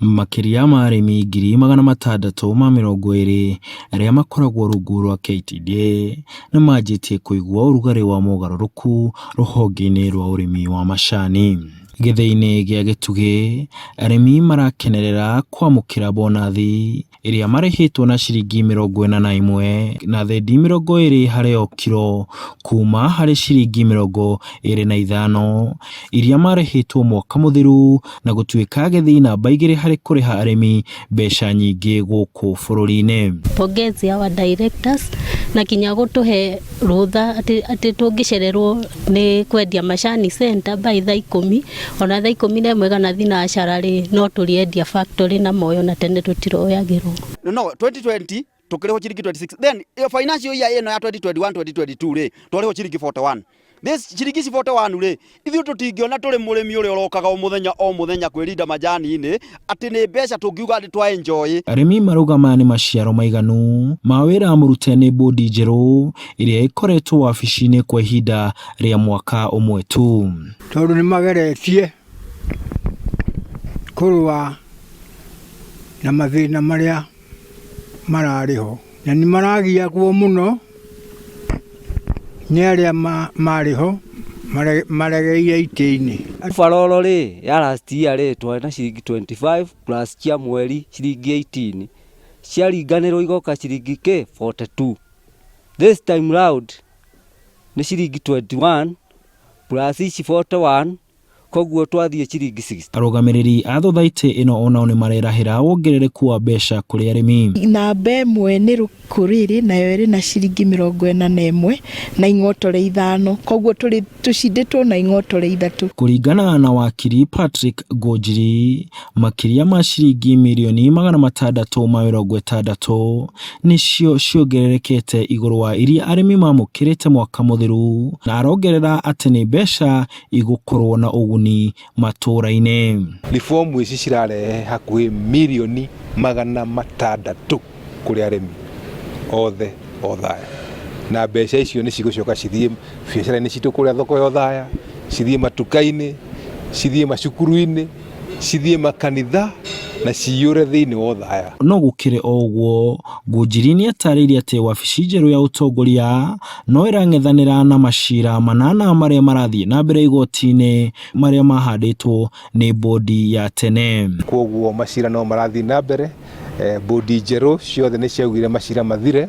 Makĩria ma arĩmi 620,000 arĩa makoragwo rungu rwa KTDA nĩ manjĩtie kũigua ũrugarĩ wa mogarũrũku rũhonge-inĩ rwa ũrĩmi wa macani. Gĩthĩi-inĩ gĩa gĩtugĩ, arĩmi marakenerera kwamũkĩra mbonathi ĩrĩa marĩhĩtwo na ciringi 41 na thendi 20 harĩ o kiro kuma harĩ ciringi 25 iria marĩhĩtwo mwaka mũthiru, na gũtuĩka gĩthĩi namba 2 harĩ kũrĩha arĩmi mbeca nyingĩ gũkũ bũrũri-inĩ. Pongezi our directors na kinya gũtũhe rũtha atĩ tũngĩcererwo nĩ kwendia macani center by thaa 10 ona thaa 11 kana thinacara no tũriendia factory na moyo na tene tũtiroyagĩrwo. No 2020 tukĩrĩho ciringi 26, then financial year ĩno ya 2021 2022 rĩ twarĩho ciringi 41. This ciringi 41 rĩ ithuĩ tũtingĩona tũrĩ mũrĩmi ũrĩa ũrokaga o mũthenya kwĩrinda majani-inĩ atĩ nĩ mbeca tũngiuga atĩ twa enjoy. Arĩmi marauga nĩ maciaro maiganu ma wĩra mũrute nĩ bodi njerũ ĩrĩa ĩkoretwo wabici-inĩ kwa ihinda rĩa mwaka ũmwe tu. Tondũ nĩ mageretie kũrũa na mathĩna marĩa mararĩho na nĩ maragia kuo mũno nĩ arĩa marĩho maregeire itĩ-inĩ. Faroro rĩ ya last year rĩ twarĩ na ciringi 25 plus cia mweri ciringi 18 ciaringanĩrwo igoka ciringi 42. This time round nĩ ciringi 21 plus 41 koguo twathiĩ ciringi 60. Arũgamĩrĩri a thothaitĩ ĩno onao nĩ marerahĩra wongerereku wa mbeca kũrĩ arĩmi. Namba 1 nĩ Rũkũrĩrĩ nayo ĩrĩ na ciringi 41 na ing'otore 5, koguo tũcindĩtwo na ing'otore 3. Kũringana na wakiri Patrick Ngũnjiri, makĩria ma ciringi 660,000 nĩcio ciongererekete igũrũ wa iria arĩmi mamũkĩrĩte mwaka mũthiru, na arongerera atĩ nĩ mbeca igũkorwo na ũguni matũra-inĩ. Reformu ici cirarehe hakuhĩ milioni 600 kũrĩ arĩmi othe o thaya, na mbeca icio nĩ cigũcoka cithiĩ biacara-inĩ citũ kũrĩa thoko ya thaya, cithiĩ matuka-inĩ, cithiĩ macukuru-inĩ, cithiĩ makanitha na ciyũre thĩinĩ wa thaya. No gũkĩrĩ o ũguo, Ngũnjiri nĩ atarĩirie atĩ wabici njerũ ya ũtongoria no ĩrang'ethanĩra na macira 8 marĩa marathiĩ na mbere igoti-inĩ marĩa mahandĩtwo nĩ bodi ya tene. Koguo macira no marathiĩ na mbere, bodi njerũ ciothe nĩ ciaugire macira mathire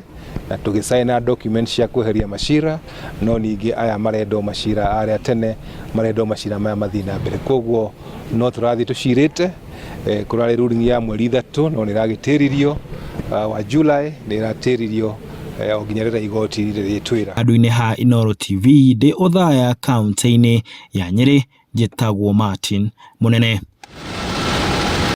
na tũgĩsaina documents cia kweheria macira, no ningĩ aya marendwo macira arĩa tene marendwo macira maya mathiĩ na mbere. Koguo no tũrathiĩ tũcirĩte kũrarĩ ruling ya mweri 3 no nĩ ragĩtĩririo wa July nĩ ratĩririo o nginya rĩrĩa igoti rĩrĩtwĩra. Handũ-inĩ ha Inooro TV ndĩ Othaya kaunti-inĩ ya Nyeri, njĩtagwo Martin Mũnene.